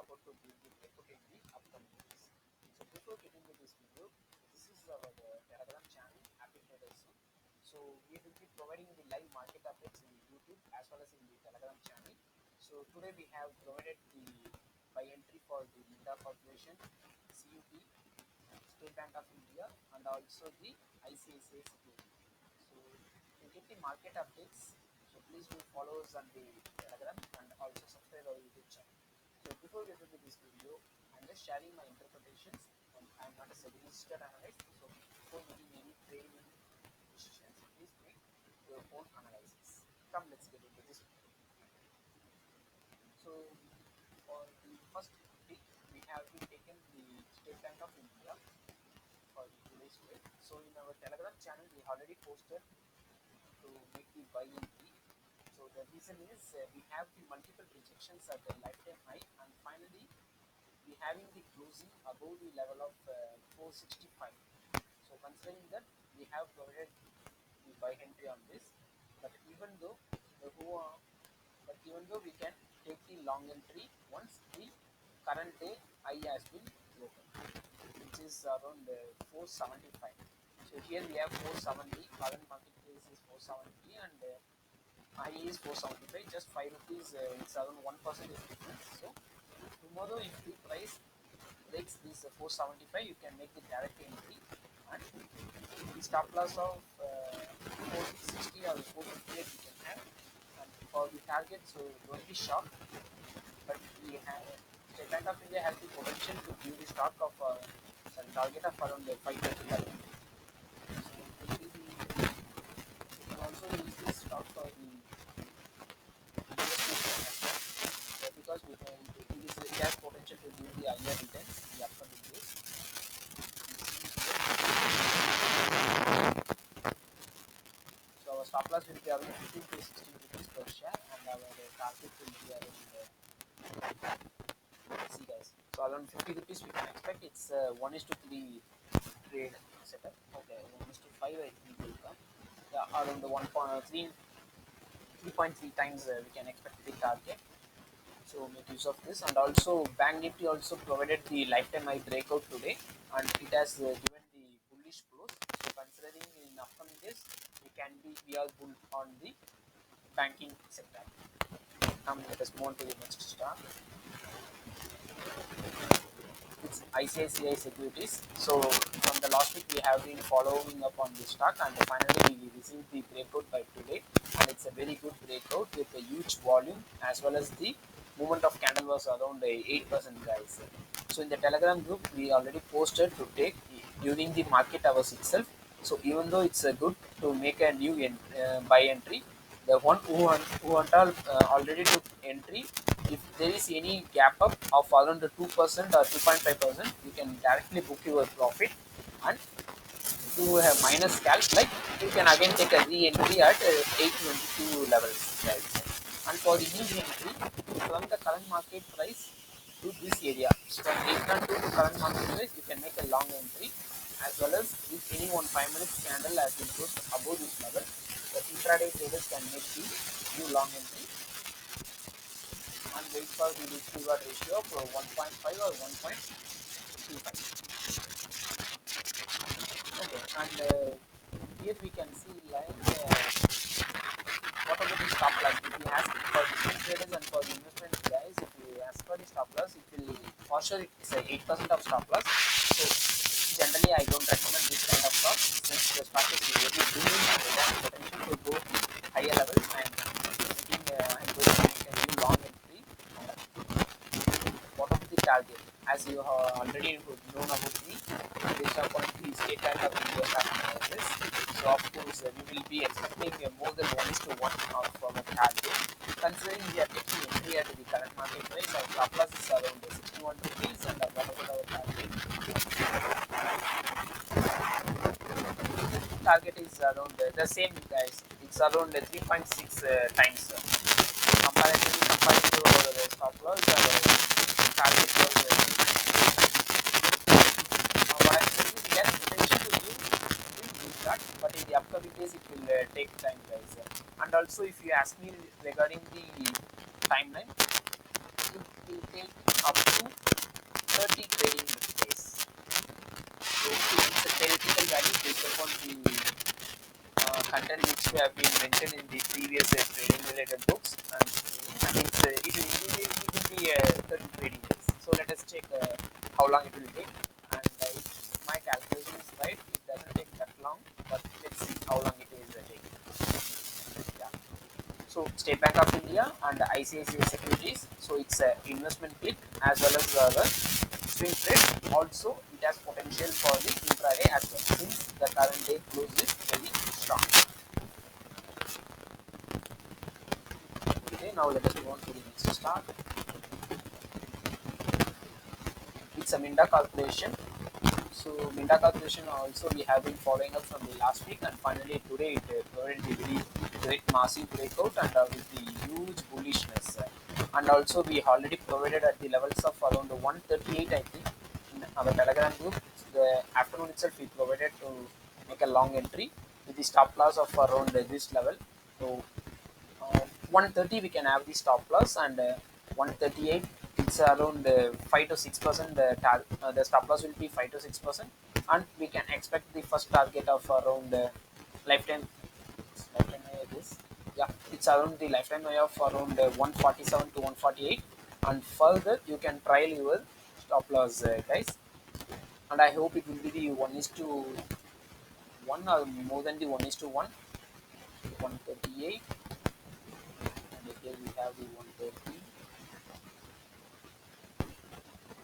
about to give the breakout in the upcoming days. So before getting to this video, this is our Telegram channel, Happy Traders. So we will be providing the live market updates in YouTube as well as in the Telegram channel. So today we have provided the buy entry for the Minda Corporation, CUT, State Bank of India, and also the ICICI Security. So to get the market updates, so please do follow us on the Telegram and also subscribe our YouTube channel. So before we get into this video, I'm just sharing my interpretations, and I'm not a registered analyst. So before making any trading decisions, please make your own analysis. Come, let's get into this video. So for the first pick, we have been taken the State Bank of India for today's trade. So in our Telegram channel, we already posted to make the buy entry. So the reason is we have the multiple rejections at the lifetime high, and finally we having the closing above the level of 465. So considering that, we have provided the buy entry on this, but even though we can take the long entry once the current day high has been broken, which is around 475. So here we have 470, current market price is 470, and high is 475, just 5 rupees, it's around 1% difference. So tomorrow if the price breaks this 475, you can make the direct entry, and the stop loss of 460 or 458 you can have. And for the target, so don't be shocked, but we have State Bank of India has the potential to give the stock of target of around 530 level. So you can also use this stock for the because it has potential to give the higher returns in the upcoming days. So our stop loss will be around 15 to 16 rupees per share, and our target will be around see guys. So around 50 rupees we can expect. It's 1:3 trade setup. Okay, 1:5 I think will come. Yeah, around the 3.3 times we can expect the target. So make use of this. And also Bank Nifty also provided the lifetime high breakout today, and it has given the bullish close. So considering in upcoming days we are bull on the banking sector. Let us move on to the next stock. It's ICICI Securities. So from the last week we have been following up on this stock, and finally we received the breakout by today, and it's a very good breakout with a huge volume, as well as the movement of candle was around 8%, guys. So in the Telegram group we already posted to take during the market hours itself. So even though it's good to make a new buy entry, the one who already took entry, if there is any gap up of around 2% or 2.5%, you can directly book your profit, and to a minus calc, like you can again take a re-entry at 822 levels, guys. And for the new entry, from the current market price to this area, from 812 to current market price, you can make a long entry, as well as if any 5 minutes candle has been closed above this level, the intraday traders can make the new long entry and wait for the risk reward ratio of 1.5 or 1.25. Okay, and here we can see like what about the stop loss. If you ask for the traders and for the investment guys, if you ask for the stop loss, it will for sure it's 8% of stop loss. So generally I don't recommend this kind of stock, since the stock is really booming and it has potential to go higher levels. I'm going to make a new long entry. What of the target? As you have already known about the based upon the State Bank of India analysis, so of course we will be expecting more than 1:1 from a target. Considering we are taking entry at the current market price, our stop loss is around 61 rupees, and what about our target? Target is around the same, guys. It's around 3.6 times. Compared to our stop loss, target was but in the upcoming days it will take time, guys. And also if you ask me regarding the timeline, it will take up to 30 trading days. So it's a theoretical value based upon the content which we have been mentioned in the previous trading related books, and it will be 30 trading days. So let us check how long it will take, and if my calculation is right, it doesn't take that long, but let's see how long it is taking. Yeah. So State Bank of India and ICICI Securities, so it's an investment click as well as the swing trade. Also it has potential for the intraday as well, since the current day close is very strong. Okay, now let us move on to the next start. It's a Minda Corporation. So Minda Corporation also we have been following up from the last week, and finally today it provided the very great massive breakout and with the huge bullishness. And also we already provided at the levels of around 138, I think, in our Telegram group. The afternoon itself we provided to make a long entry with the stop loss of around this level. So 130 we can have the stop loss, and 138 it's around 5 to 6%. The stop loss will be 5 to 6%, and we can expect the first target of around lifetime lifetime high this. Yeah, it's around the lifetime high of around 147 to 148, and further you can trial your stop loss, guys. And I hope it will be the 1 is to 1 or more than the 1 is to 1. 138, and here we have the 130.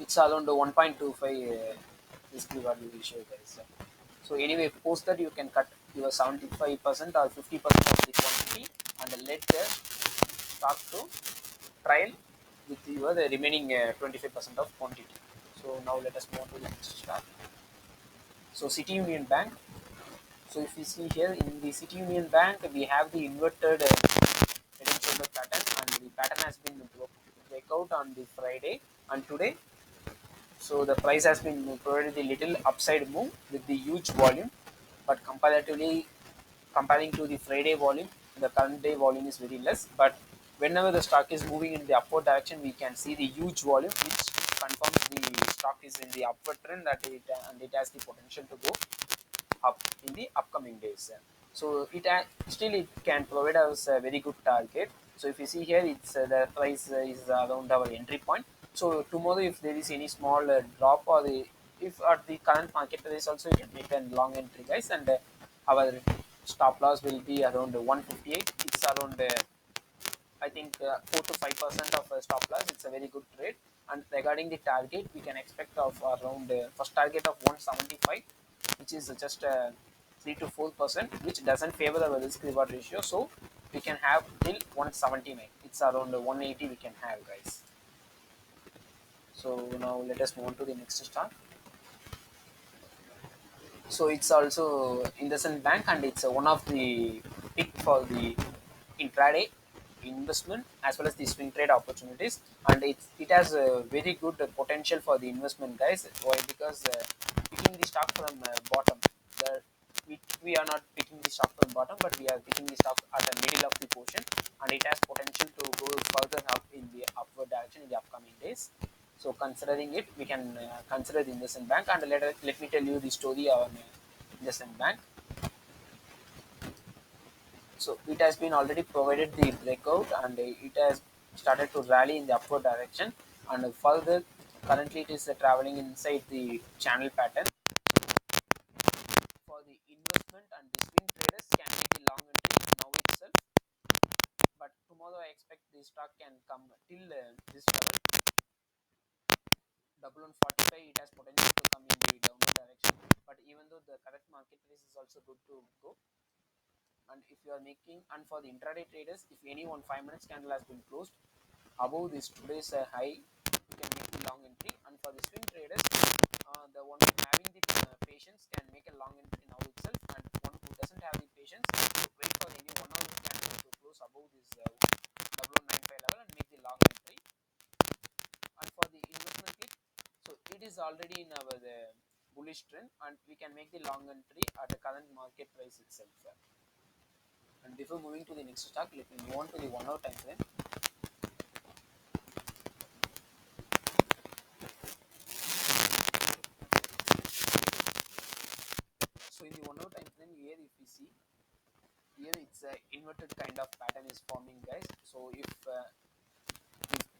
It's around 1.25 risk reward ratio, guys. So anyway, post that you can cut your 75% or 50% of the quantity and let the stock to trial with your the remaining 25% of quantity. So now let us move on to the next chart. So City Union Bank. So if you see here in the City Union Bank, we have the inverted head and shoulder pattern, and the pattern has been breakout on the Friday and today. So the price has been provided a little upside move with the huge volume, but comparatively comparing to the Friday volume, the current day volume is very less. But whenever the stock is moving in the upward direction, we can see the huge volume, which confirms the stock is in the upward trend, that it has the potential to go up in the upcoming days. So still it can provide us a very good target. So if you see here, it's the price is around our entry point. So tomorrow, if there is any small drop, or if at the current market price also, you can make a long entry, guys, and our stop loss will be around 158. It's around I think 4 to 5% of stop loss. It's a very good trade. And regarding the target, we can expect of around first target of 175, which is just 3 to 4%, which doesn't favor our risk reward ratio. So we can have till 179. It's around 180 we can have, guys. So now let us move on to the next stock. So it's also Indusind Bank, and it's one of the pick for the intraday investment as well as the swing trade opportunities, and it has a very good potential for the investment, guys. Why? Because picking the stock from bottom, the, we are not picking the stock from bottom, but we are picking the stock at the middle of the portion, and it has potential to go further up in the upward direction in the upcoming days. So considering it, we can consider the Indusind Bank, and let me tell you the story on Indusind Bank. So it has been already provided the breakout, and it has started to rally in the upward direction, and further currently it is traveling inside the channel pattern. For the investment and the swing traders can make the long entry now itself, but tomorrow I expect the stock can come till this level. 1145, it has potential to come in the downward direction, but even though the correct market price is also good to go. And if you are making, and for the intraday traders, if any 5 minutes candle has been closed above this today's high, you can make the long entry. And for the swing traders, the one having the patience can make a long entry now itself, and one who doesn't have the patience, wait for any 1 hour candle to close above this 0095 level and make the long entry. And for the investment clip, so it is already in our bullish trend, and we can make the long entry at the current market price itself. And before moving to the next stock, let me move on to the 1 hour time frame. it's a inverted kind of pattern is forming, guys. So if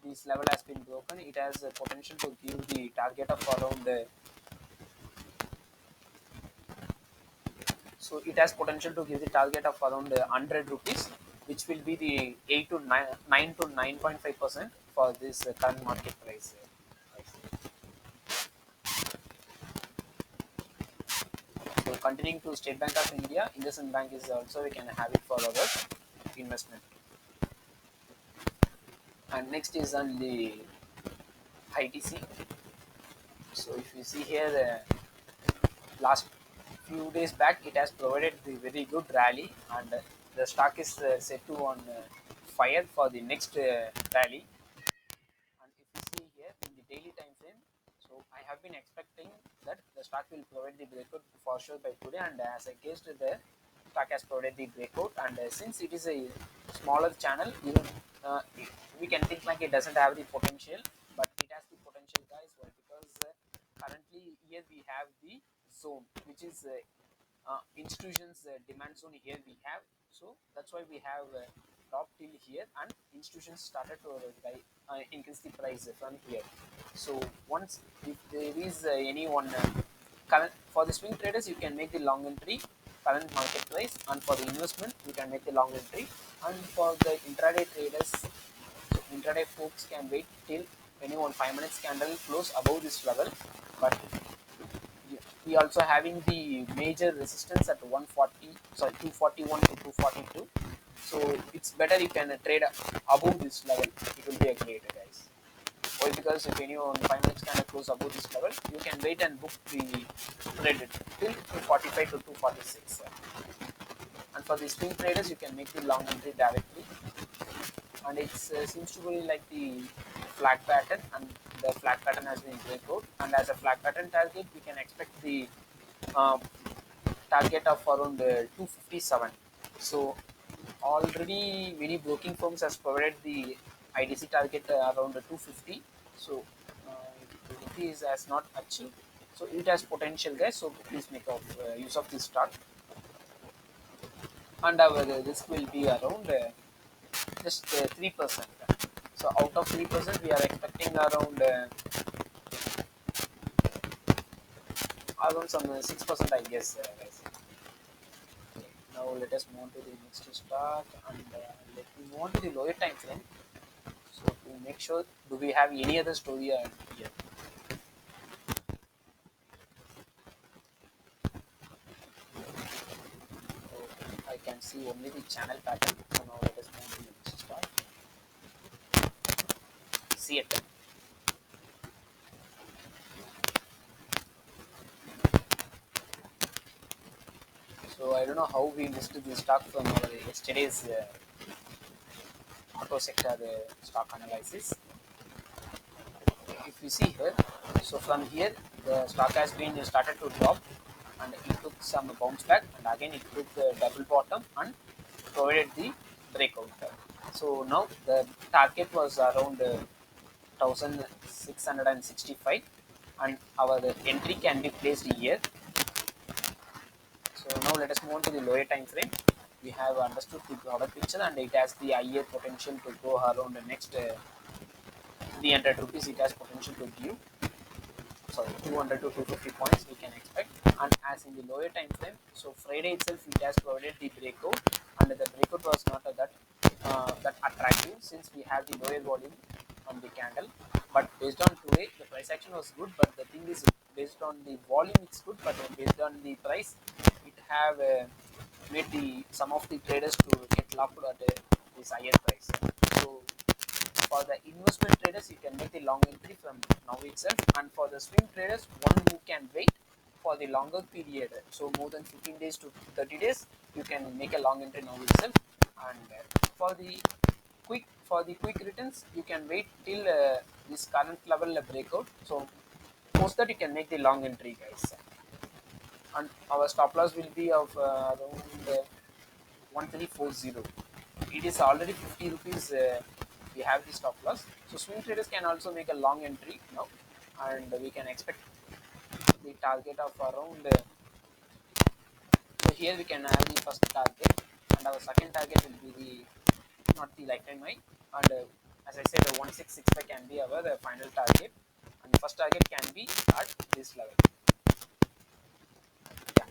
this level has been broken, it has a potential to give the target of around so it has potential to give the target of around 100 rupees, which will be the 8 to 9 to 9.5% for this current market price. So continuing to State Bank of India, Indusind Bank is also we can have it for our investment. And next is on the ITC. So if you see here, last few days back, it has provided the very good rally, and the stock is set to on fire for the next rally. And if you see here in the daily time frame, so I have been expecting that the stock will provide the breakout for sure by today, and as I guessed, the stock has provided the breakout. And since it is a smaller channel, even we can think like it doesn't have the potential, but it has the potential, guys. Why? Because currently here we have the zone, which is institutions demand zone here we have. So that's why we have dropped till here, and institutions started to increase the price from here. So once if there is anyone current for the swing traders, you can make the long entry current market price, and for the investment you can make the long entry. And for the intraday traders, so intraday folks can wait till anyone 5 minutes candle close above this level. But we also having the major resistance at 140, sorry, 241 to 242. So it's better you can trade above this level. It will be a great, guys. Why? Because if anyone 5 minutes can close above this level, you can wait and book the trade till 245 to 246. And for the swing traders, you can make the long entry directly. And it seems to be like the flag pattern, and the flag pattern has been breakout. And as a flag pattern target, we can expect the target of around 257. So already many broking firms has provided the IDC target around 250. So it is has not achieved. So it has potential, guys. So please make use of this stock. And our risk will be around just 3%. So out of 3%, we are expecting around some 6%, I guess, guys. Now let us move on to the next stock, and let me move on to the lower time frame. So to make sure, do we have any other story here? So I can see only the channel pattern. So now let us move to the next stock. Ceat. So I don't know how we missed this stock from our yesterday's auto sector stock analysis. If you see here, so from here the stock has been started to drop, and it took some bounce back, and again it took the double bottom and provided the breakout. So now the target was around 1665, and our entry can be placed here. So now let us move on to the lower time frame. We have understood the broader picture, and it has the higher potential to go around the next 300 rupees. It has potential to give, sorry, 200 to 250 points we can expect. And as in the lower time frame, so Friday itself it has provided the breakout, and the breakout was not that attractive since we have the lower volume on the candle. But based on today, the price action was good. But the thing is, based on the volume, it's good. But based on the price, it have made some of the traders to get locked at this higher price. So for the investment traders, you can make the long entry from now itself, and for the swing traders, one who can wait for the longer period, so more than 15 days to 30 days, you can make a long entry now itself. And for the quick returns, you can wait till this current level breakout. So post that you can make the long entry, guys. And our stop loss will be of around 1340. It is already 50 rupees. We have the stop loss. So swing traders can also make a long entry now, and we can expect the target of around. So here we can have the first target, and our second target will be the not the lifetime high, and as I said, 1665 can be our final target, and first target can be at this level. Yeah.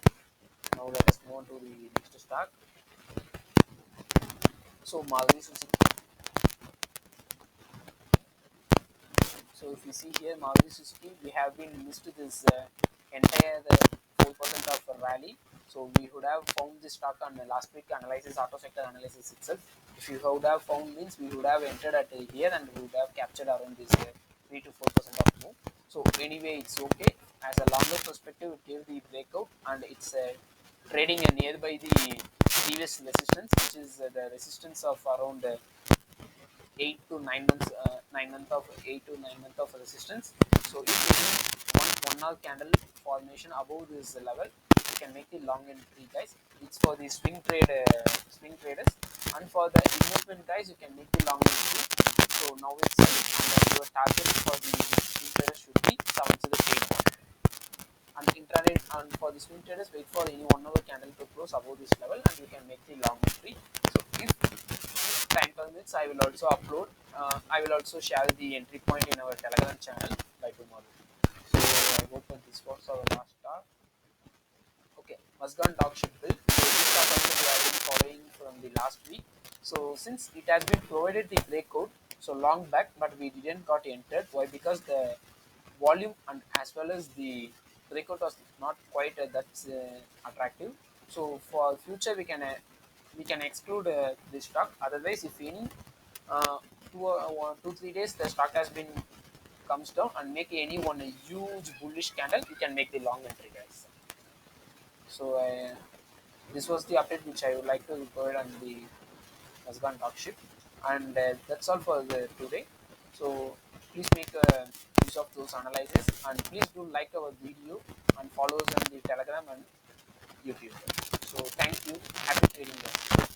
Now let us move on to the next stock. So Maruthi Suzuki. So if you see here, Maruthi Suzuki, we have been listed this entire 4% of rally. So we would have found this stock on the last week analysis, auto sector analysis itself. If you would have found means we would have entered at here and we would have captured around this 3 to 4% of move. So anyway, it's okay. As a longer perspective, it gave the breakout and it's trading nearby the previous resistance, which is the resistance of around 8 to 9 months, 9 months of 8 to 9 months of resistance. So if you need one hour candle formation above this level, you can make the long entry, guys. It's for the swing traders, and for the investment guys, you can make the long entry. So now it's your target for the swing traders should be 7 to the 8. And intraday and for the swing traders, wait for any 1 hour candle to close above this level, and you can make the long entry. So if time permits, I will also upload. I will also share the entry point in our Telegram channel by tomorrow. So I hope that this was our last talk. Okay, Mazdock-Stock should build. So this talk also we have been following from the last week. So since it has been provided the breakout so long back, but we didn't got entered. Why? Because the volume and as well as the breakout was not quite that attractive. So for future we can exclude this stock. Otherwise, if any 2 3 days the stock has been comes down and make any one a huge bullish candle, you can make the long entry, guys. So this was the update which I would like to provide on the Mazdock-Stock ship, and that's all for today. So please make use of those analyses, and please do like our video and follow us on the Telegram and YouTube. So thank you. Happy trading, guys.